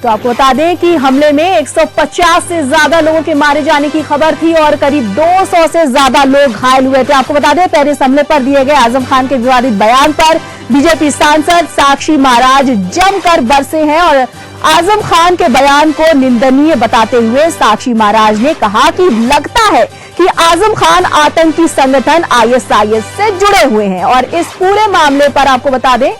तो आपको बता दें कि हमले में 150 से ज्यादा लोगों के मारे जाने की खबर थी और करीब 200 से ज्यादा लोग घायल हुए थे। आपको बता दें पेरिस हमले पर दिए गए आजम खान के विवादित बयान पर बीजेपी सांसद साक्षी महाराज जमकर बरसे हैं और आजम खान के बयान को निंदनीय बताते हुए साक्षी महाराज ने कहा कि लगता है कि आजम खान आतंकी संगठन ISIS से जुड़े हुए हैं। और इस पूरे मामले पर आपको बता दें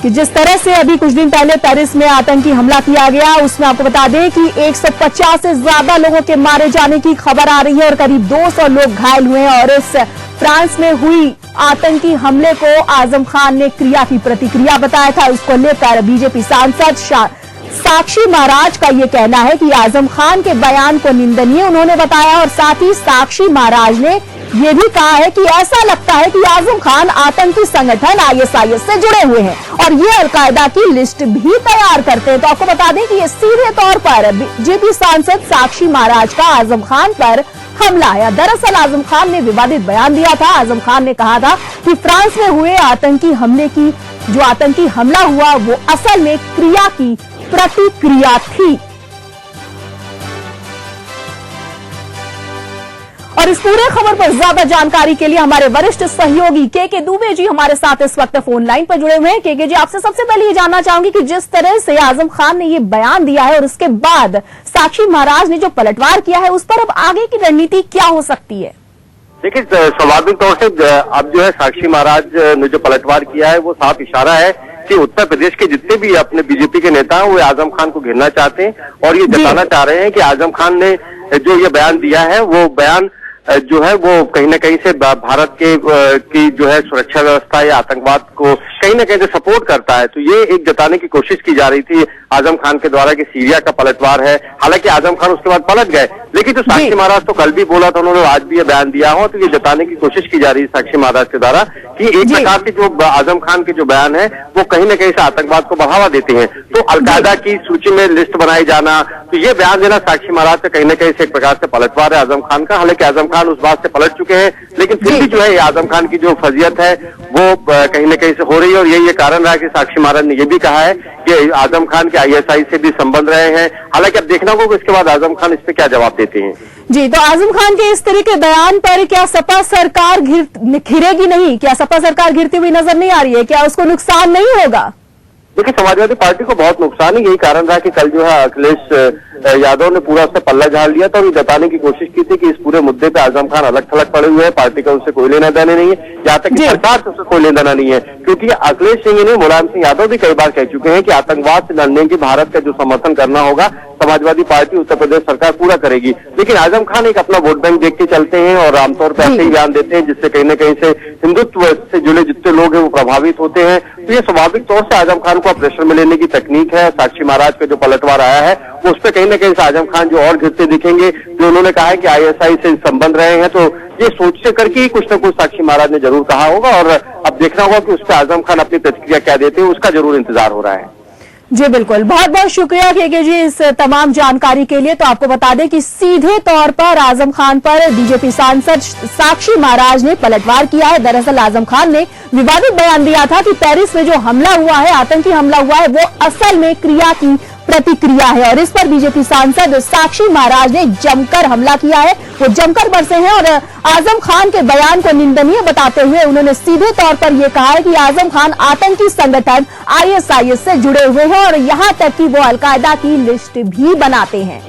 कि जिस तरह से अभी कुछ दिन पहले पेरिस में आतंकी हमला किया गया, उसमें आपको बता दें कि 150 से ज्यादा लोगों के मारे जाने की खबर आ रही है और करीब 200 लोग घायल हुए हैं। और इस फ्रांस में हुई आतंकी हमले को आजम खान ने क्रिया की प्रतिक्रिया बताया था। उसको लेकर बीजेपी सांसद साक्षी महाराज का यह कहना है कि आजम खान के बयान को निंदनीय उन्होंने बताया और साथ ही साक्षी महाराज ने यह भी कहा है कि ऐसा लगता है कि आजम खान आतंकी संगठन ISIS से जुड़े हुए हैं और ये अलकायदा की लिस्ट भी तैयार करते हैं। तो आपको बता दें कि ये सीधे तौर पर बीजेपी सांसद साक्षी महाराज का आजम खान पर हमला है। दरअसल आजम खान ने विवादित बयान दिया था। आजम खान ने कहा था कि फ्रांस में हुए आतंकी हमले की जो आतंकी हमला हुआ वो असल में क्रिया की प्रतिक्रिया थी। और इस पूरे खबर पर ज्यादा जानकारी के लिए हमारे वरिष्ठ सहयोगी के दुबे जी हमारे साथ इस वक्त फोन लाइन पर जुड़े हुए हैं। के जी, आपसे सबसे पहले ये जानना चाहूंगी कि जिस तरह से आजम खान ने ये बयान दिया है और उसके बाद साक्षी महाराज ने जो पलटवार किया है, उस पर अब आगे की रणनीति क्या हो सकती है? देखिए, स्वाभाविक तौर से अब जो है साक्षी महाराज ने जो पलटवार किया है वो साफ इशारा है कि उत्तर प्रदेश के जितने भी अपने बीजेपी के नेता हैं वो आजम खान को घेरना चाहते हैं और ये जताना चाह रहे हैं कि आजम खान ने जो ये बयान दिया है वो बयान जो है वो कहीं न कहीं से भारत के की जो है सुरक्षा व्यवस्था या आतंकवाद को कहीं न कहीं से सपोर्ट करता है। तो ये एक जताने की कोशिश की जा रही थी आजम खान के द्वारा कि सीरिया का पलटवार है। हालांकि आजम खान उसके बाद पलट गए, लेकिन जो साक्षी महाराज तो कल भी बोला था, उन्होंने आज भी ये बयान दिया हो, तो ये जताने की कोशिश की जा रही है साक्षी महाराज के द्वारा कि एक प्रकार से जो आजम खान के जो बयान है वो कहीं न कहीं से आतंकवाद को बढ़ावा देते हैं। तो अलकायदा की सूची में लिस्ट बनाई जाना, तो ये बयान देना साक्षी महाराज से कहीं न कहीं से एक प्रकार से पलटवार है आजम खान का। हालांकि आजम खान उस बात से पलट चुके हैं, लेकिन फिर भी जो है आजम खान की जो फजीयत है वो कहीं न कहीं से हो रही है। और यही ये कारण रहा कि साक्षी महाराज ने ये भी कहा है कि आजम खान के ISI से भी संबंध रहे हैं। हालांकि अब देखना होगा इसके बाद आजम खान इस पे क्या जवाब देते हैं। जी, तो आजम खान के इस तरह के बयान पर क्या सपा सरकार घिरेगी नहीं? क्या सपा सरकार घिरती हुई नजर नहीं आ रही है? क्या उसको नुकसान नहीं होगा? देखिए, समाजवादी पार्टी को बहुत नुकसान है। यही कारण रहा कि कल जो है अखिलेश यादव ने पूरा उससे पल्ला झाड़ लिया था और ये जताने की कोशिश की थी कि इस पूरे मुद्दे पे आजम खान अलग थलग पड़े हुए हैं, पार्टी का उससे कोई लेना देना नहीं है, यहाँ तक कि सरकार से उससे कोई लेना देना नहीं है। क्योंकि अखिलेश सिंह ने, मुलायम सिंह यादव भी कई बार कह चुके हैं कि आतंकवाद से लड़ने की भारत का जो समर्थन करना होगा समाजवादी पार्टी उत्तर प्रदेश सरकार पूरा करेगी। लेकिन आजम खान एक अपना वोट बैंक देख के चलते हैं और आमतौर पर ऐसे ही बयान देते हैं जिससे कहीं न कहीं से हिंदुत्व से जुड़े जितने लोग हैं वो प्रभावित होते हैं। तो ये स्वाभाविक तौर से आजम खान को प्रेशर में लेने की तकनीक है। साक्षी महाराज का जो पलटवार आया है वो उस पर कहीं न कहीं से आजम खान जो और घिरते दिखेंगे, जो उन्होंने कहा है कि ISI से संबंध रहे हैं, तो ये सोच से करके ही कुछ न कुछ साक्षी महाराज ने जरूर कहा होगा। और अब देखना होगा कि उस पर आजम खान अपनी प्रतिक्रिया क्या देते हैं, उसका जरूर इंतजार हो रहा है। जी बिल्कुल, बहुत बहुत शुक्रिया के जी इस तमाम जानकारी के लिए। तो आपको बता दें कि सीधे तौर पर आजम खान पर बीजेपी सांसद साक्षी महाराज ने पलटवार किया है। दरअसल आजम खान ने विवादित बयान दिया था कि पेरिस में जो हमला हुआ है, आतंकी हमला हुआ है, वो असल में क्रिया की प्रतिक्रिया है और इस पर बीजेपी सांसद साक्षी महाराज ने जमकर हमला किया है, वो जमकर बरसे हैं। और आजम खान के बयान को निंदनीय बताते हुए उन्होंने सीधे तौर पर यह कहा है कि आजम खान आतंकी संगठन ISIS से जुड़े हुए हैं और यहां तक कि वो अलकायदा की लिस्ट भी बनाते हैं।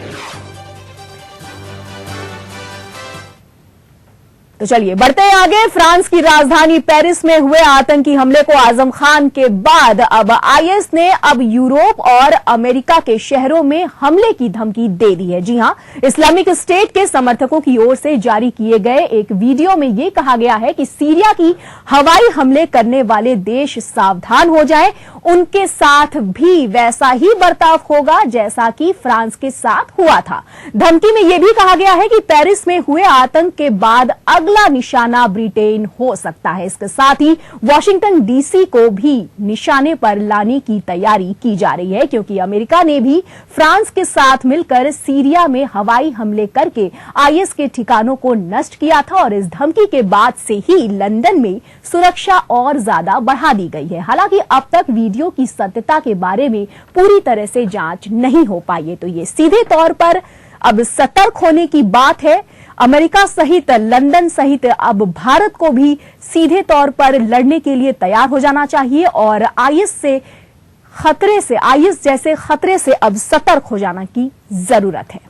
तो चलिए बढ़ते हैं आगे। फ्रांस की राजधानी पेरिस में हुए आतंकी हमले को आजम खान के बाद अब IS ने अब यूरोप और अमेरिका के शहरों में हमले की धमकी दे दी है। जी हां, इस्लामिक स्टेट के समर्थकों की ओर से जारी किए गए एक वीडियो में यह कहा गया है कि सीरिया की हवाई हमले करने वाले देश सावधान हो जाएं, उनके साथ भी वैसा ही बर्ताव होगा जैसा कि फ्रांस के साथ हुआ था। धमकी में यह भी कहा गया है कि पेरिस में हुए आतंक के बाद अगला निशाना ब्रिटेन हो सकता है। इसके साथ ही वॉशिंगटन डीसी को भी निशाने पर लाने की तैयारी की जा रही है, क्योंकि अमेरिका ने भी फ्रांस के साथ मिलकर सीरिया में हवाई हमले करके आईएस के ठिकानों को नष्ट किया था और इस धमकी के बाद से ही लंदन में सुरक्षा और ज्यादा बढ़ा दी गई है। हालांकि अब तक वीडियो की सत्यता के बारे में पूरी तरह से जांच नहीं हो पाई है, तो ये सीधे तौर पर अब सतर्क होने की बात है। अमेरिका सहित लंदन सहित अब भारत को भी सीधे तौर पर लड़ने के लिए तैयार हो जाना चाहिए और आईएस जैसे खतरे से अब सतर्क हो जाना की जरूरत है।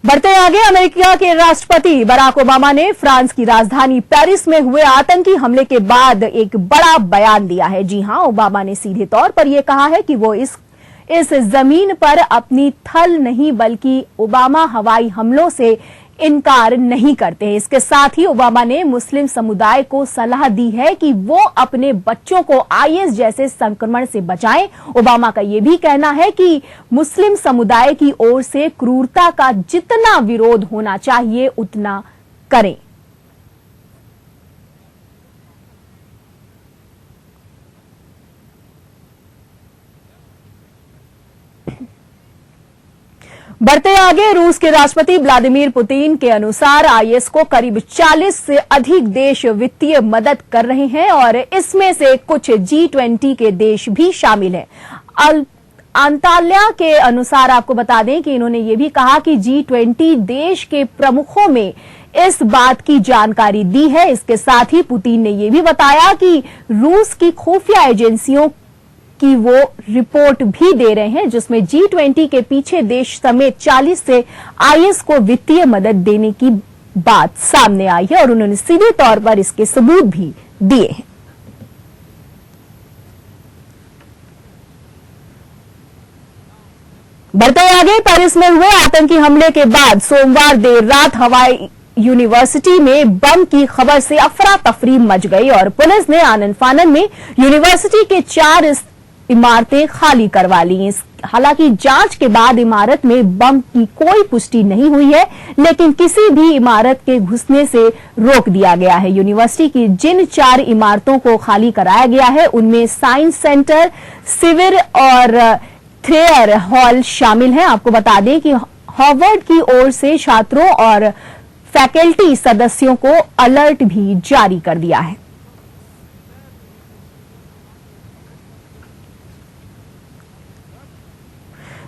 बढ़ते आगे, अमेरिका के राष्ट्रपति बराक ओबामा ने फ्रांस की राजधानी पेरिस में हुए आतंकी हमले के बाद एक बड़ा बयान दिया है। जी हां, ओबामा ने सीधे तौर पर यह कहा है कि वो इस जमीन पर अपनी थल नहीं बल्कि ओबामा हवाई हमलों से इनकार नहीं करते हैं। इसके साथ ही ओबामा ने मुस्लिम समुदाय को सलाह दी है कि वो अपने बच्चों को आईएस जैसे संक्रमण से बचाएं। ओबामा का यह भी कहना है कि मुस्लिम समुदाय की ओर से क्रूरता का जितना विरोध होना चाहिए उतना करें। बढ़ते आगे, रूस के राष्ट्रपति व्लादिमीर पुतिन के अनुसार आईएस को करीब 40 से अधिक देश वित्तीय मदद कर रहे हैं और इसमें से कुछ G20 के देश भी शामिल हैं। अंताल्या के अनुसार आपको बता दें कि इन्होंने ये भी कहा कि G20 देश के प्रमुखों में इस बात की जानकारी दी है। इसके साथ ही पुतिन ने यह भी बताया कि रूस की खुफिया एजेंसियों की वो रिपोर्ट भी दे रहे हैं जिसमें G20 के पीछे देश समेत 40 से आईएस को वित्तीय मदद देने की बात सामने आई है और उन्होंने सीधे तौर पर इसके सबूत भी दिए हैं। बढ़ते आगे, पेरिस में हुए आतंकी हमले के बाद सोमवार देर रात हवाई यूनिवर्सिटी में बम की खबर से अफरा तफरी मच गई और पुलिस ने आनन फानन में यूनिवर्सिटी के 4 इमारतें खाली करवा ली। हालांकि जांच के बाद इमारत में बम की कोई पुष्टि नहीं हुई है, लेकिन किसी भी इमारत के घुसने से रोक दिया गया है। यूनिवर्सिटी की जिन 4 इमारतों को खाली कराया गया है उनमें साइंस सेंटर, सिविर और थ्रेयर हॉल शामिल हैं। आपको बता दें कि हार्वर्ड की ओर से छात्रों और फैकल्टी सदस्यों को अलर्ट भी जारी कर दिया है।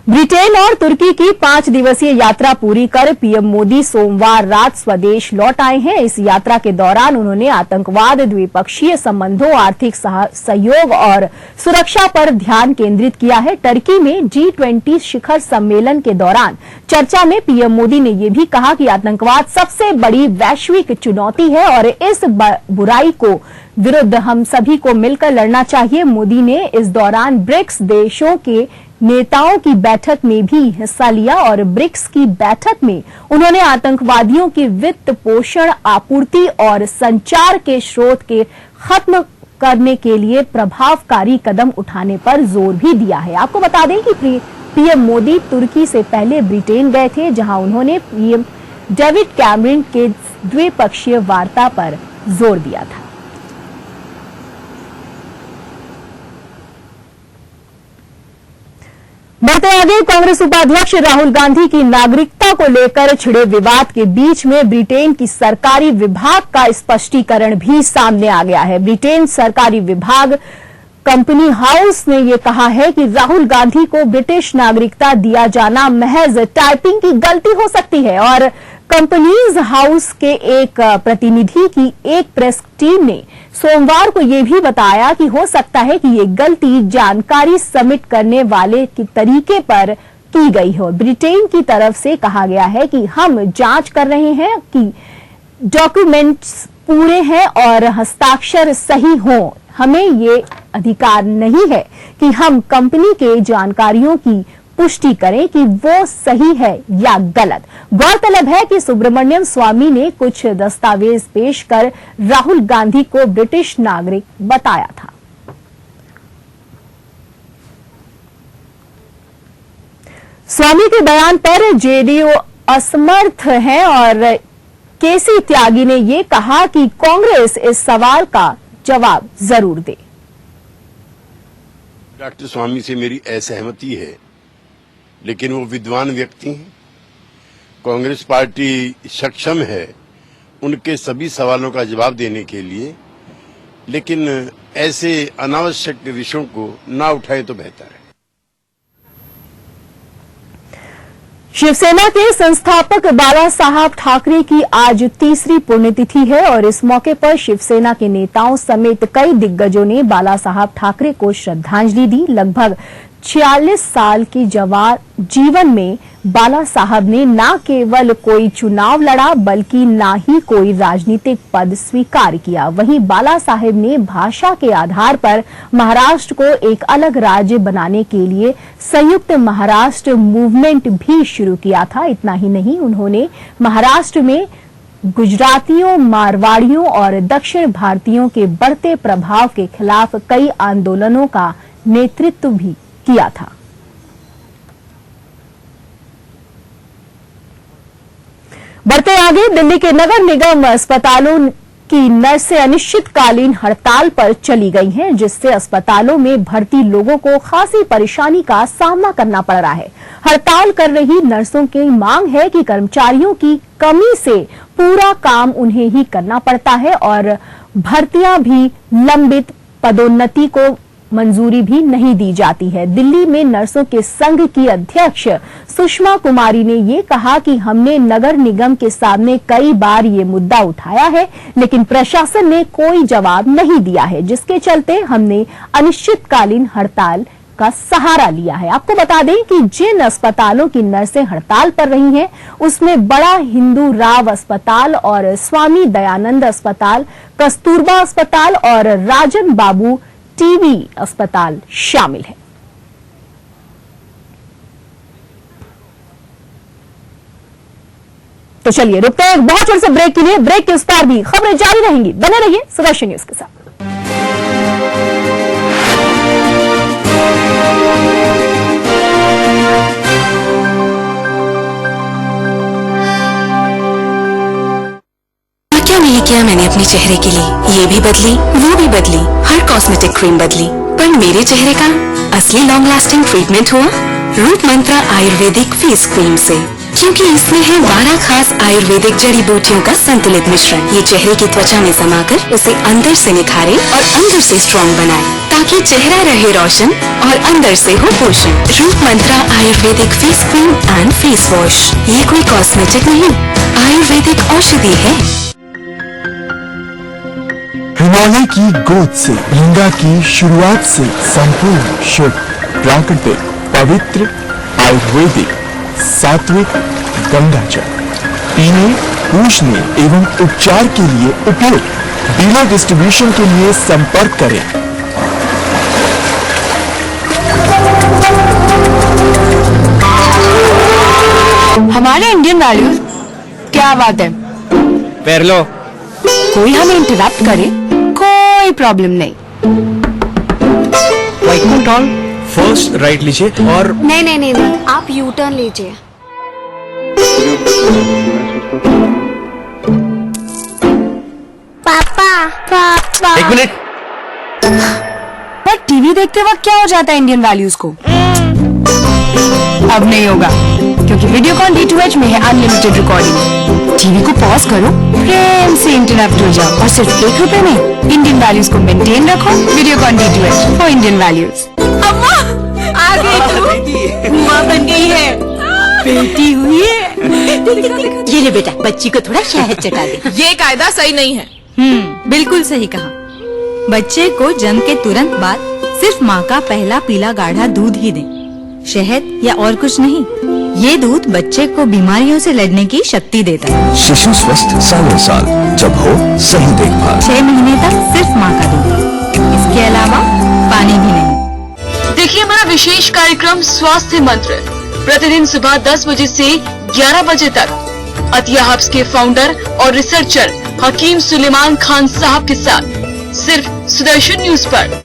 ब्रिटेन और तुर्की की 5 दिवसीय यात्रा पूरी कर पीएम मोदी सोमवार रात स्वदेश लौट आए हैं। इस यात्रा के दौरान उन्होंने आतंकवाद, द्विपक्षीय संबंधों, आर्थिक सहयोग और सुरक्षा पर ध्यान केंद्रित किया है। टर्की में G20 शिखर सम्मेलन के दौरान चर्चा में पीएम मोदी ने यह भी कहा कि आतंकवाद सबसे बड़ी वैश्विक चुनौती है और इस बुराई को विरुद्ध हम सभी को मिलकर लड़ना चाहिए। मोदी ने इस दौरान ब्रिक्स देशों के नेताओं की बैठक में भी हिस्सा लिया और ब्रिक्स की बैठक में उन्होंने आतंकवादियों की वित्त पोषण, आपूर्ति और संचार के स्रोत के खत्म करने के लिए प्रभावकारी कदम उठाने पर जोर भी दिया है। आपको बता दें कि पीएम मोदी तुर्की से पहले ब्रिटेन गए थे, जहां उन्होंने पीएम डेविड कैमरन के द्विपक्षीय वार्ता पर जोर दिया था। बढ़ते आगे, कांग्रेस उपाध्यक्ष राहुल गांधी की नागरिकता को लेकर छिड़े विवाद के बीच में ब्रिटेन की सरकारी विभाग का स्पष्टीकरण भी सामने आ गया है। ब्रिटेन सरकारी विभाग कंपनी हाउस ने यह कहा है कि राहुल गांधी को ब्रिटिश नागरिकता दिया जाना महज टाइपिंग की गलती हो सकती है और कंपनीज हाउस के एक प्रतिनिधि की एक प्रेस टीम ने सोमवार को यह भी बताया कि हो सकता है कि ये गलती जानकारी सबमिट करने वाले के तरीके पर की गई हो। ब्रिटेन की तरफ से कहा गया है कि हम जांच कर रहे हैं कि डॉक्यूमेंट्स पूरे हैं और हस्ताक्षर सही हों। हमें ये अधिकार नहीं है कि हम कंपनी के जानकारियों की पुष्टि करें कि वो सही है या गलत। गौरतलब है कि सुब्रमण्यम स्वामी ने कुछ दस्तावेज पेश कर राहुल गांधी को ब्रिटिश नागरिक बताया था। स्वामी के बयान पर जेडीयू असमर्थ हैं और केसी त्यागी ने ये कहा कि कांग्रेस इस सवाल का जवाब जरूर दे। डॉक्टर स्वामी से मेरी असहमति है, लेकिन वो विद्वान व्यक्ति हैं। कांग्रेस पार्टी सक्षम है उनके सभी सवालों का जवाब देने के लिए, लेकिन ऐसे अनावश्यक विषयों को ना उठाए तो बेहतर है। शिवसेना के संस्थापक बाला साहब ठाकरे की आज तीसरी पुण्यतिथि है और इस मौके पर शिवसेना के नेताओं समेत कई दिग्गजों ने बाला साहब ठाकरे को श्रद्धांजलि दी। लगभग 46 साल के जीवन में बाला साहब ने न केवल कोई चुनाव लड़ा बल्कि न ही कोई राजनीतिक पद स्वीकार किया। वहीं बाला साहब ने भाषा के आधार पर महाराष्ट्र को एक अलग राज्य बनाने के लिए संयुक्त महाराष्ट्र मूवमेंट भी शुरू किया था। इतना ही नहीं, उन्होंने महाराष्ट्र में गुजरातियों, मारवाड़ियों और दक्षिण भारतीयों के बढ़ते प्रभाव के खिलाफ कई आंदोलनों का नेतृत्व भी किया था। बढ़ते आगे, दिल्ली के नगर निगम अस्पतालों की नर्सें अनिश्चितकालीन हड़ताल पर चली गई हैं, जिससे अस्पतालों में भर्ती लोगों को खासी परेशानी का सामना करना पड़ रहा है। हड़ताल कर रही नर्सों की मांग है कि कर्मचारियों की कमी से पूरा काम उन्हें ही करना पड़ता है और भर्तियां भी लंबित, पदोन्नति को मंजूरी भी नहीं दी जाती है। दिल्ली में नर्सों के संघ की अध्यक्ष सुषमा कुमारी ने ये कहा कि हमने नगर निगम के सामने कई बार ये मुद्दा उठाया है, लेकिन प्रशासन ने कोई जवाब नहीं दिया है, जिसके चलते हमने अनिश्चितकालीन हड़ताल का सहारा लिया है। आपको बता दें कि जिन अस्पतालों की नर्सें हड़ताल पर रही हैं, उसमें बड़ा हिंदू राव अस्पताल और स्वामी दयानंद अस्पताल, कस्तूरबा अस्पताल और राजन बाबू टीबी अस्पताल शामिल है। तो चलिए रुकते हैं एक बहुत छोटे से ब्रेक के लिए। ब्रेक के उस पार भी खबरें जारी रहेंगी, बने रहिए सुदर्शन न्यूज के साथ। नहीं किया मैंने अपने चेहरे के लिए, ये भी बदली, वो भी बदली, हर कॉस्मेटिक क्रीम बदली, पर मेरे चेहरे का असली लॉन्ग लास्टिंग ट्रीटमेंट हुआ root Mantra Ayurvedic face cream से, क्योंकि इसमें है 12 खास आयुर्वेदिक जड़ी बूटियों का संतुलित मिश्रण। ये चेहरे की त्वचा में समाकर उसे अंदर से निखारे और अंदर से स्ट्रॉन्ग बनाए, ताकि चेहरा रहे रोशन और अंदर से हो पोषण। Root Mantra Ayurvedic face cream and face wash, ये कोई कॉस्मेटिक नहीं, आयुर्वेदिक औषधि है। हिमालय की गोद से, गंगा की शुरुआत से संपूर्ण शुद्ध, प्राकृतिक, पवित्र, आयुर्वेदिक, सात्विक गंगा जल पीने, पूजने एवं उपचार के लिए उपयुक्त। डीलर डिस्ट्रीब्यूशन के लिए संपर्क करें। हमारे इंडियन वैल्यूज, क्या बात है। पैर लो। कोई हमें इंटरप्ट करे, कोई प्रॉब्लम नहीं। फर्स्ट राइट लीजिए और नहीं, आप यू टर्न लीजिए। पापा। एक मिनट। पर टीवी देखते वक्त क्या हो जाता है इंडियन वैल्यूज को? अब नहीं होगा, क्योंकि वीडियोकॉन D2H में है अनलिमिटेड रिकॉर्डिंग। टीवी को पॉज करो, प्रेम से इंटरप्ट हो जाओ और सिर्फ ₹1 में इंडियन वैल्यूज को मेंटेन रखो। Videocon D2H for Indian values. अम्मा आ गई तू, हुआ बन गई है, बेटी हुई है। ये ले बेटा, बच्ची को थोड़ा शहद चटा दे। ये कायदा सही नहीं है। बिल्कुल सही कहा। बच्चे को जन्म के तुरंत बाद सिर्फ माँ का पहला पीला गाढ़ा दूध ही दें, शहद या और कुछ नहीं। ये दूध बच्चे को बीमारियों से लड़ने की शक्ति देता है। शिशु स्वस्थ सालों साल, जब हो सही देखभाल। 6 महीने तक सिर्फ माँ का दूध, इसके अलावा पानी भी नहीं। देखिए हमारा विशेष कार्यक्रम स्वास्थ्य मंत्र प्रतिदिन सुबह 10 बजे से 11 बजे तक अतिया हब्स के फाउंडर और रिसर्चर हकीम सुलेमान खान साहब के साथ सिर्फ सुदर्शन न्यूज पर।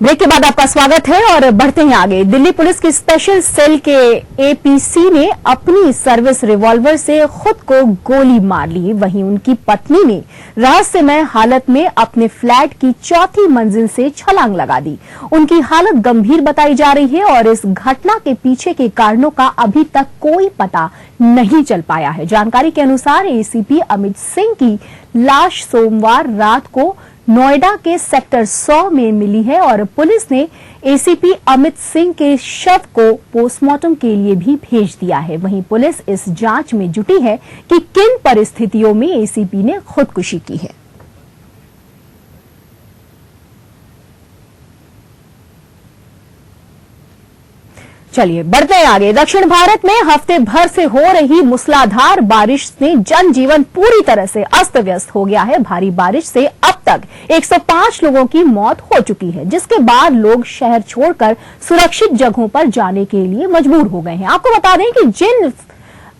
ब्रेक के बाद आपका स्वागत है और बढ़ते हैं आगे। दिल्ली पुलिस की स्पेशल सेल के एपीसी ने अपनी सर्विस रिवॉल्वर से खुद को गोली मार ली। वहीं उनकी पत्नी ने रहस्यमय हालत में अपने फ्लैट की 4थी मंजिल से छलांग लगा दी। उनकी हालत गंभीर बताई जा रही है और इस घटना के पीछे के कारणों का अभी तक कोई पता नहीं चल पाया है। जानकारी के अनुसार एसीपी अमित सिंह की लाश सोमवार रात को नोएडा के सेक्टर 100 में मिली है और पुलिस ने एसीपी अमित सिंह के शव को पोस्टमार्टम के लिए भी भेज दिया है। वहीं पुलिस इस जांच में जुटी है कि किन परिस्थितियों में एसीपी ने खुदकुशी की है। चलिए बढ़ते हैं आगे। दक्षिण भारत में हफ्ते भर से हो रही मूसलाधार बारिश से जनजीवन पूरी तरह से अस्त व्यस्त हो गया है। भारी बारिश से अब तक 105 लोगों की मौत हो चुकी है, जिसके बाद लोग शहर छोड़कर सुरक्षित जगहों पर जाने के लिए मजबूर हो गए हैं। आपको बता दें कि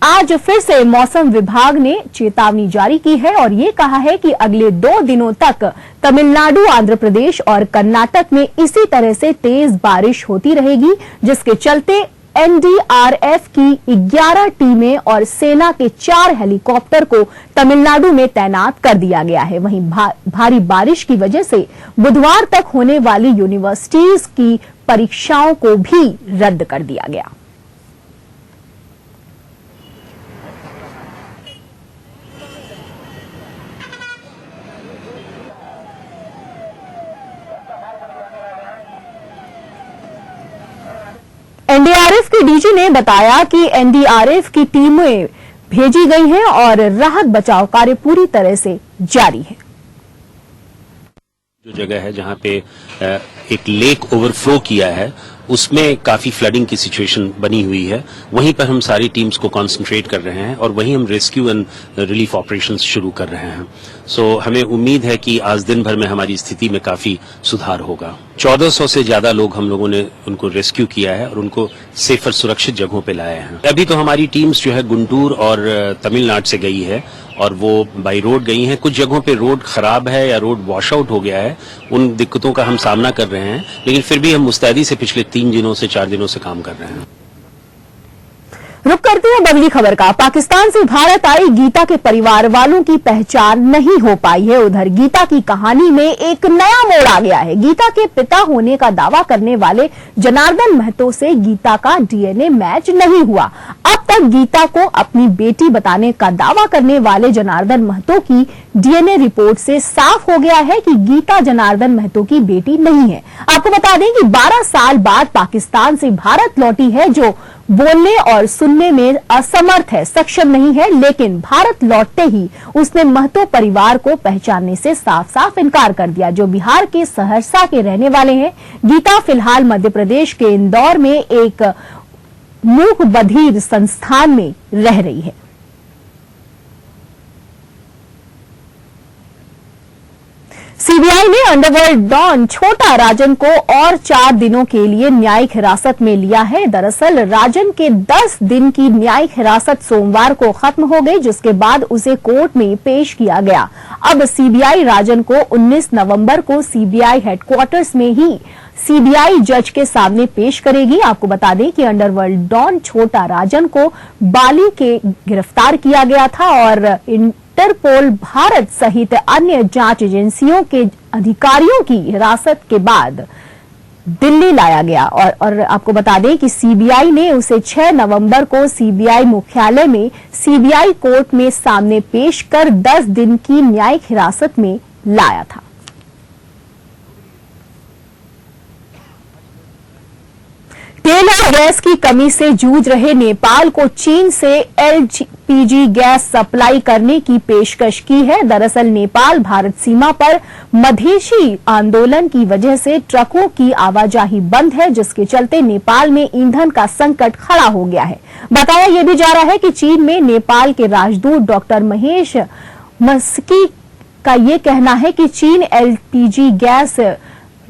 आज फिर से मौसम विभाग ने चेतावनी जारी की है और ये कहा है कि अगले 2 दिनों तक तमिलनाडु, आंध्र प्रदेश और कर्नाटक में इसी तरह से तेज बारिश होती रहेगी, जिसके चलते एनडीआरएफ की 11 टीमें और सेना के 4 हेलीकॉप्टर को तमिलनाडु में तैनात कर दिया गया है। वहीं भारी बारिश की वजह से बुधवार तक होने वाली यूनिवर्सिटीज की परीक्षाओं को भी रद्द कर दिया गया। एनडीआरएफ के डीजी ने बताया कि एनडीआरएफ की टीमें भेजी गई हैं और राहत बचाव कार्य पूरी तरह से जारी है। जो जगह है जहां पे एक लेक ओवरफ्लो किया है, उसमें काफी फ्लडिंग की सिचुएशन बनी हुई है। वहीं पर हम सारी टीम्स को कंसंट्रेट कर रहे हैं और वहीं हम रेस्क्यू एंड रिलीफ ऑपरेशंस शुरू कर रहे हैं। सो हमें उम्मीद है कि आज दिन भर में हमारी स्थिति में काफी सुधार होगा। 1400 से ज्यादा लोग हम लोगों ने उनको रेस्क्यू किया है और उनको सेफर सुरक्षित जगहों पे लाए हैं। अभी तो हमारी टीम्स जो है गुंटूर और तमिलनाडु से गई है और वो बाई रोड गई हैं। कुछ जगहों पे रोड खराब है या रोड वॉश आउट हो गया है, उन दिक्कतों का हम सामना कर रहे हैं, लेकिन फिर भी हम मुस्तैदी से पिछले 3 दिनों से 4 दिनों से काम कर रहे हैं। रुक करते हैं अगली खबर का। पाकिस्तान से भारत आई गीता के परिवार वालों की पहचान नहीं हो पाई है। उधर गीता की कहानी में एक नया मोड़ आ गया है। गीता के पिता होने का दावा करने वाले जनार्दन महतो से गीता का डीएनए मैच नहीं हुआ। अब तक गीता को अपनी बेटी बताने का दावा करने वाले जनार्दन महतो की डीएनए रिपोर्ट से साफ हो गया है कि गीता जनार्दन महतो की बेटी नहीं है। आपको बता दें कि 12 साल बाद पाकिस्तान से भारत लौटी है, जो बोलने और सुनने में असमर्थ है, सक्षम नहीं है, लेकिन भारत लौटते ही उसने महतो परिवार को पहचानने से साफ साफ इनकार कर दिया, जो बिहार के सहरसा के रहने वाले हैं। गीता फिलहाल मध्य प्रदेश के इंदौर में एक मूक बधिर संस्थान में रह रही है। सीबीआई ने अंडरवर्ल्ड डॉन छोटा राजन को और 4 दिनों के लिए न्यायिक हिरासत में लिया है। दरअसल राजन के 10 दिन की न्यायिक हिरासत सोमवार को खत्म हो गई, जिसके बाद उसे कोर्ट में पेश किया गया। अब सीबीआई राजन को 19 नवंबर को सीबीआई हेडक्वार्टर्स में ही सीबीआई जज के सामने पेश करेगी। आपको बता दें कि अंडरवर्ल्ड डॉन छोटा राजन को बाली के गिरफ्तार किया गया था और इंटरपोल भारत सहित अन्य जांच एजेंसियों के अधिकारियों की हिरासत के बाद दिल्ली लाया गया। और आपको बता दें कि सीबीआई ने उसे 6 नवंबर को सीबीआई मुख्यालय में सीबीआई कोर्ट में सामने पेश कर 10 दिन की न्यायिक हिरासत में लाया था। तेल और गैस की कमी से जूझ रहे नेपाल को चीन से एलपीजी गैस सप्लाई करने की पेशकश की है। दरअसल नेपाल भारत सीमा पर मधेशी आंदोलन की वजह से ट्रकों की आवाजाही बंद है, जिसके चलते नेपाल में ईंधन का संकट खड़ा हो गया है। बताया यह भी जा रहा है कि चीन में नेपाल के राजदूत डॉक्टर महेश मस्की का यह कहना है कि चीन एलपीजी गैस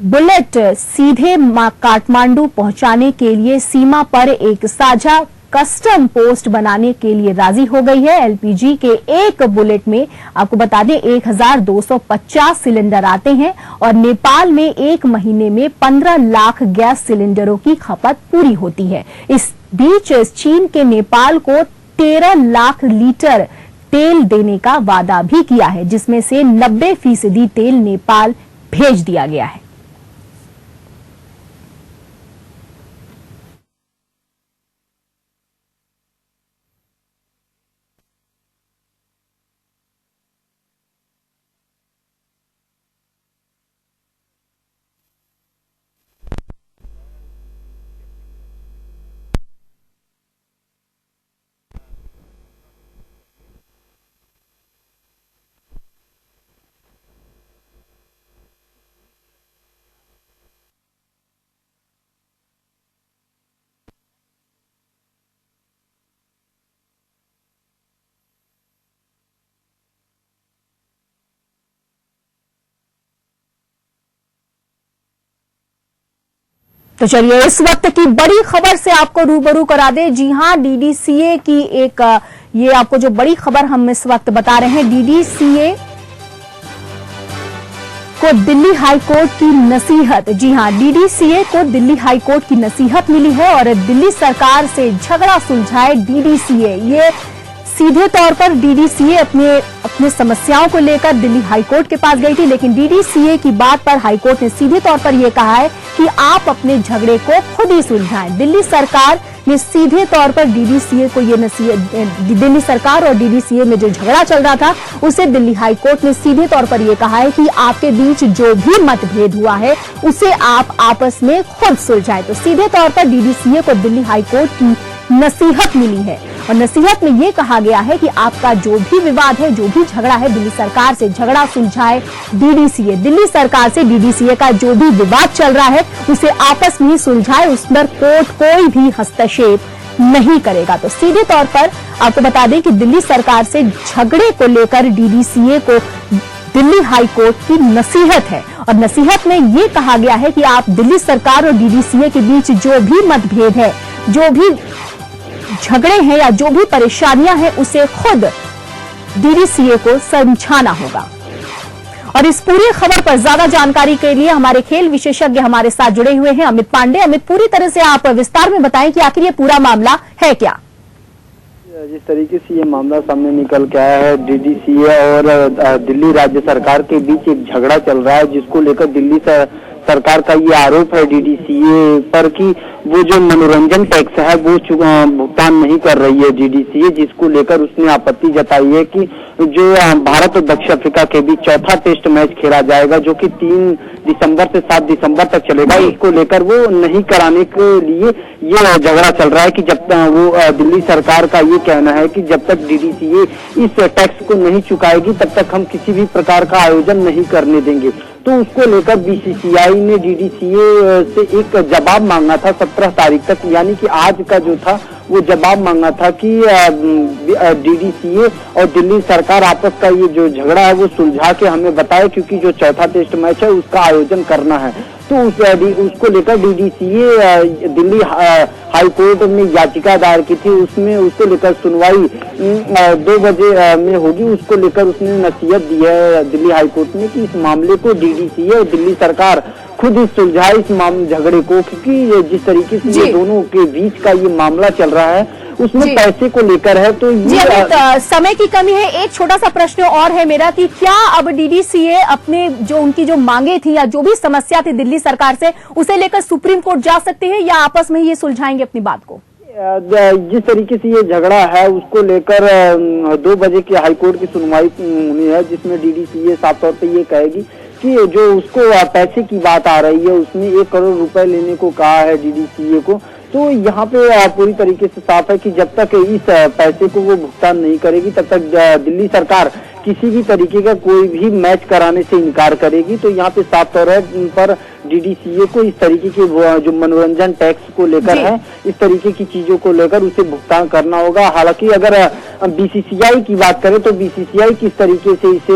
बुलेट सीधे काठमांडू पहुंचाने के लिए सीमा पर एक साझा कस्टम पोस्ट बनाने के लिए राजी हो गई है। एलपीजी के एक बुलेट में आपको बता दें 1250 सिलेंडर आते हैं और नेपाल में एक महीने में 15 लाख गैस सिलेंडरों की खपत पूरी होती है। इस बीच चीन के नेपाल को 13 लाख लीटर तेल देने का वादा भी किया है, जिसमें से 90% तेल नेपाल भेज दिया गया है। तो चलिए इस वक्त की बड़ी खबर से आपको रूबरू करा दे। जी हां, डीडीसीए की ये आपको जो बड़ी खबर हम इस वक्त बता रहे हैं, डीडीसीए को दिल्ली हाईकोर्ट की नसीहत। जी हां, डीडीसीए को दिल्ली हाईकोर्ट की नसीहत मिली है और दिल्ली सरकार से झगड़ा सुलझाए डीडीसीए। ये सीधे तौर पर डीडीसीए अपने समस्याओं को लेकर दिल्ली हाईकोर्ट के पास गई थी, लेकिन डीडीसीए की बात पर हाईकोर्ट ने सीधे तौर पर यह कहा है कि आप अपने झगड़े को खुद ही सुलझाएं। दिल्ली सरकार ने सीधे तौर पर डीडीसीए को ये नसीहत, दिल्ली सरकार और डीडीसीए में जो झगड़ा चल रहा था उसे दिल्ली हाईकोर्ट ने सीधे तौर पर यह कहा है कि आपके बीच जो भी मतभेद हुआ है उसे आप आपस में खुद सुलझाएं। तो सीधे तौर पर डीडीसीए को दिल्ली हाईकोर्ट की नसीहत मिली है और नसीहत में ये कहा गया है कि आपका जो भी विवाद है, जो भी झगड़ा है, दिल्ली सरकार से झगड़ा सुलझाए डीडीसीए। दिल्ली सरकार से डीडीसीए का जो भी विवाद चल रहा है उसे आपस में ही सुलझाए, उस पर कोर्ट कोई भी हस्तक्षेप नहीं करेगा। तो सीधे तौर पर आपको बता दें कि दिल्ली सरकार से झगड़े को लेकर डीडीसीए को दिल्ली हाईकोर्ट की नसीहत है और नसीहत में ये कहा गया है कि आप दिल्ली सरकार और डीडीसीए के बीच जो भी मतभेद है, जो भी झगड़े हैं या जो भी परेशानियां हैं, उसे खुद डीडीसीए को समझाना होगा। और इस पूरी खबर पर ज्यादा जानकारी के लिए हमारे खेल विशेषज्ञ हमारे साथ जुड़े हुए हैं अमित पांडे। अमित, पूरी तरह से आप विस्तार में बताएं कि आखिर ये पूरा मामला है क्या? जिस तरीके से ये मामला सामने निकल के आया है, डीडीसीए और दिल्ली राज्य सरकार के बीच एक झगड़ा चल रहा है, जिसको लेकर दिल्ली सरकार का ये आरोप है डीडीसीए पर कि वो जो मनोरंजन टैक्स है वो भुगतान नहीं कर रही है डीडीसीए, जिसको लेकर उसने आपत्ति जताई है कि जो भारत और दक्षिण अफ्रीका के बीच चौथा टेस्ट मैच खेला जाएगा, जो कि 3 दिसंबर से 7 दिसंबर तक चलेगा, इसको लेकर वो नहीं कराने के लिए ये झगड़ा चल रहा है कि जब तक वो दिल्ली सरकार का ये कहना है कि जब तक डीडीसीए इस टैक्स को नहीं चुकाएगी तब तक हम किसी भी प्रकार का आयोजन नहीं करने देंगे। तो उसको लेकर बीसीसीआई ने डीडीसीए से एक जवाब मांगा था 17 तारीख तक, यानी कि आज का जो था वो जवाब मांगा था कि डीडीसीए और दिल्ली सरकार आपस का ये जो झगड़ा है वो सुलझा के हमें बताए, क्योंकि जो चौथा टेस्ट मैच है उसका आयोजन करना है। तो उसको लेकर डीडीसीए दिल्ली हाई कोर्ट में याचिका दायर की थी, उसमें उसको लेकर सुनवाई 2 बजे में होगी। उसको लेकर उसने नसीहत दी है दिल्ली हाई कोर्ट में कि इस मामले को डीडीसीए और दिल्ली सरकार खुद ही सुलझाए इस झगड़े को, क्योंकि जिस तरीके से ये दोनों के बीच का ये मामला चल रहा है उसमें पैसे को लेकर है। तो ये समय की कमी है। एक छोटा सा प्रश्न और है मेरा कि क्या अब डीडीसीए अपने जो उनकी जो मांगे थी या जो भी समस्या थी दिल्ली सरकार से, उसे लेकर सुप्रीम कोर्ट जा सकते हैं या आपस में ये सुलझाएंगे अपनी बात को? जिस तरीके से ये झगड़ा है उसको लेकर 2 बजे की हाईकोर्ट की सुनवाई होनी है, जिसमें डीडीसीए साफ तौर पे ये कहेगी कि जो उसको पैसे की बात आ रही है उसमें 1 करोड़ रुपए लेने को कहा है डीडीसीए को। तो यहाँ पे पूरी तरीके से साफ है कि जब तक इस पैसे को वो भुगतान नहीं करेगी तब तक दिल्ली सरकार किसी भी तरीके का कोई भी मैच कराने से इनकार करेगी। तो यहाँ पे साफ तौर पर डीडीसीए को इस तरीके के जो मनोरंजन टैक्स को लेकर है, इस तरीके की चीजों को लेकर उसे भुगतान करना होगा। हालांकि अगर बीसीसीआई की बात करें तो बीसीसीआई किस तरीके से इसे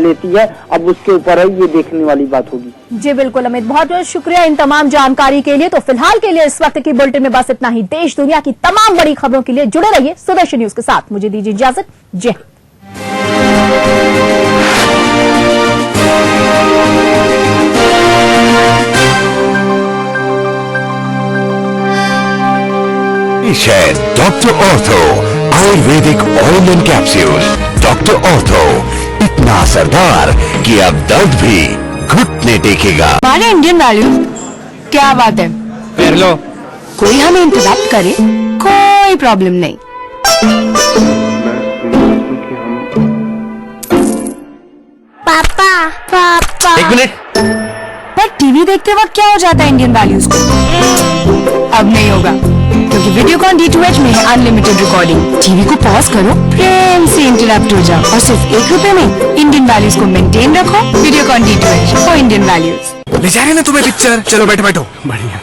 लेती है, अब उसके ऊपर है, ये देखने वाली बात होगी। जी बिल्कुल अमित, बहुत बहुत शुक्रिया इन तमाम जानकारी के लिए। तो फिलहाल के लिए इस वक्त की बुलेटिन में बस इतना ही। देश दुनिया की तमाम बड़ी खबरों के लिए जुड़े रहिए सुदर्शन न्यूज के साथ। मुझे दीजिए इजाजत। जय हिंद। है doctor ortho Ayurvedic oil and capsule. Doctor ortho इतना असरदार कि अब दर्द भी घुटने टेकेगा। हमारे इंडियन वैल्यूज, क्या बात है। पेरलो कोई हमें इंटरप्ट करे कोई प्रॉब्लम नहीं। पापा पापा एक मिनट, पर टीवी देखते वक्त क्या हो जाता है इंडियन वैल्यूज को? अब नहीं होगा, क्योंकि वीडियोकॉन D2H में है अनलिमिटेड रिकॉर्डिंग। टीवी को पॉज करो, प्रेम से इंटरप्ट हो जाओ और सिर्फ ₹1 में इंडियन वैल्यूज को मेंटेन रखो। Videocon D2H for Indian values. ले जा रहे ना तुम्हें पिक्चर, चलो बैठो बैठो। बढ़िया।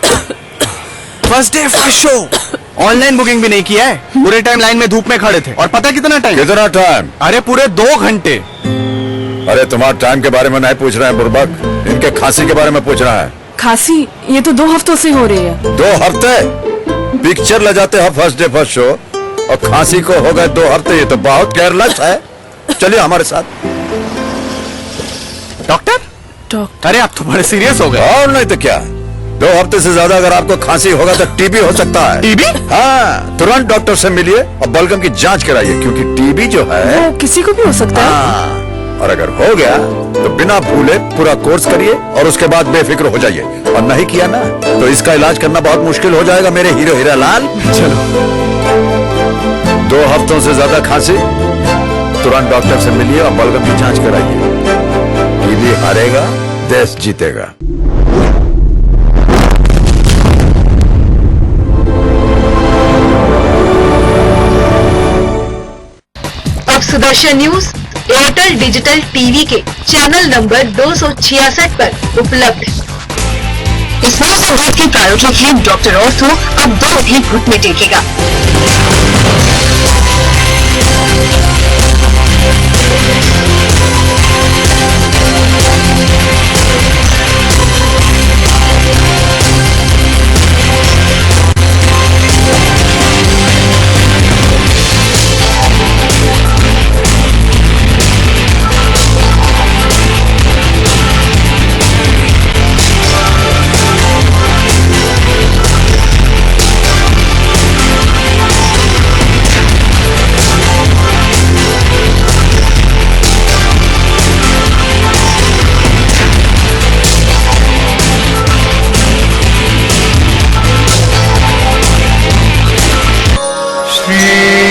First day first show, online booking भी नहीं किया है, पूरे टाइम लाइन में धूप में खड़े थे। और पता कितना टाइम? कितना टाइम? अरे पूरे 2 घंटे। अरे तुम्हारा टाइम के बारे में नहीं पूछ रहे हैं बुर्बक, इनके खांसी के बारे में पूछ रहा है। खांसी ये तो 2 हफ्तों से हो रही है। 2 हफ्ते? पिक्चर ले जाते हैं फर्स्ट डे फर्स्ट शो और खांसी को हो गए 2 हफ्ते, ये तो बहुत केयरलेस है। चलिए हमारे साथ। डॉक्टर? अरे आप तो बड़े सीरियस हो गए। और नहीं तो क्या, 2 हफ्ते से ज्यादा अगर आपको खांसी होगा तो टीबी हो सकता है। टीबी? हाँ, तुरंत डॉक्टर से मिलिए और बलगम की जांच कराइए, क्योंकि टीबी जो है वो किसी को भी हो सकता है। हाँ, और अगर हो गया तो बिना भूले पूरा कोर्स करिए और उसके बाद बेफिक्र हो जाइए। और नहीं किया ना तो इसका इलाज करना बहुत मुश्किल हो जाएगा मेरे हीरो हीरा लाल। चलो। 2 हफ्तों से ज्यादा खांसी, तुरंत डॉक्टर से मिलिए और बलगम की जांच कराइए। टीबी हारेगा, देश जीतेगा। अब Sudarshan news Airtel digital TV के चैनल नंबर 266 पर उपलब्ध। इस नए संगीत के प्रायोजक हैं डॉक्टर ऑर्थो, अब दर्द भी घुटने टेकेगा।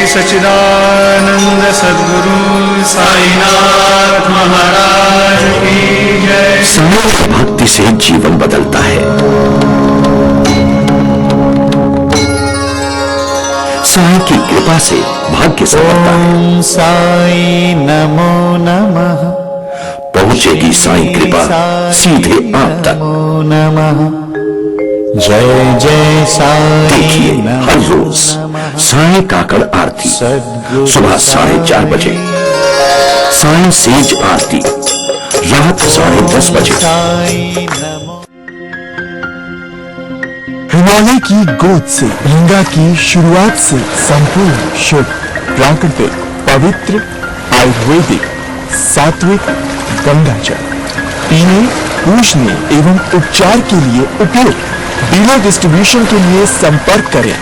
सच्चिदानंद सद्गुरु साईनाथ महाराज की जय। साई भक्ति से जीवन बदलता है। साई की कृपा से भाग्य संवरता है। साई नमो नमः। पहुंचेगी साई कृपा सीधे आप तक। नमो नमः। जय जय साई। देखिए हर रोज साई काकड़ आरती सुबह 4:30 बजे, साई सेज आरती रात 10:30 बजे। हिमालय की गोद से गंगा की शुरुआत से संपूर्ण शुद्ध प्राकृतिक पवित्र आयुर्वेदिक सात्विक गंगा जल पीने, पूजने एवं उपचार के लिए उपयुक्त। डीलर डिस्ट्रीब्यूशन के लिए संपर्क करें।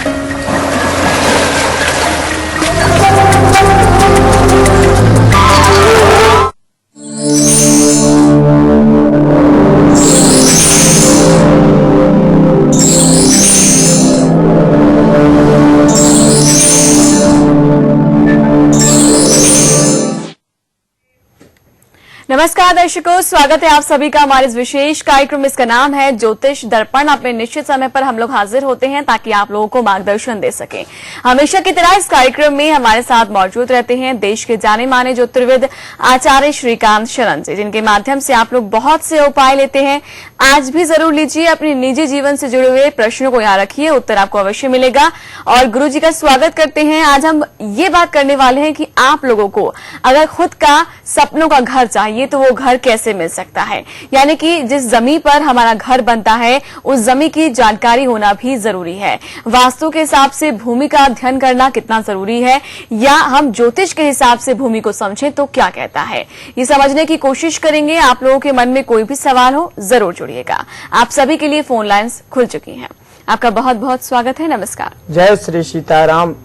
नमस्कार। नमस्कार दर्शकों, स्वागत है आप सभी का हमारे इस विशेष कार्यक्रम। इसका नाम है ज्योतिष दर्पण। अपने निश्चित समय पर हम लोग हाजिर होते हैं ताकि आप लोगों को मार्गदर्शन दे सकें। हमेशा की तरह इस कार्यक्रम में हमारे साथ मौजूद रहते हैं देश के जाने माने ज्योतिर्विद आचार्य श्रीकांत शरण जी, जिनके माध्यम से आप लोग बहुत से उपाय लेते हैं। आज भी जरूर लीजिए, अपने निजी जीवन से जुड़े हुए प्रश्नों को यहाँ रखिए, उत्तर आपको अवश्य मिलेगा। और गुरु जी का स्वागत करते हैं। आज हम ये बात करने वाले हैं कि आप लोगों को अगर खुद का सपनों का घर चाहिए तो वो घर कैसे मिल सकता है, यानी कि जिस जमीन पर हमारा घर बनता है उस जमीन की जानकारी होना भी जरूरी है। वास्तु के हिसाब से भूमि का अध्ययन करना कितना जरूरी है, या हम ज्योतिष के हिसाब से भूमि को समझें तो क्या कहता है, ये समझने की कोशिश करेंगे। आप लोगों के मन में कोई भी सवाल हो जरूर जुड़िएगा। आप सभी के लिए फोन लाइन्स खुल चुकी हैं। आपका बहुत बहुत स्वागत है। नमस्कार। जय श्री सीताराम।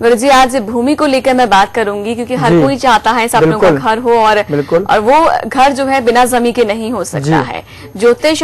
गुरुजी, आज भूमि को लेकर मैं बात करूंगी क्योंकि हर कोई चाहता है सपनों का घर हो और वो घर जो है बिना जमीन के नहीं हो सकता है। ज्योतिष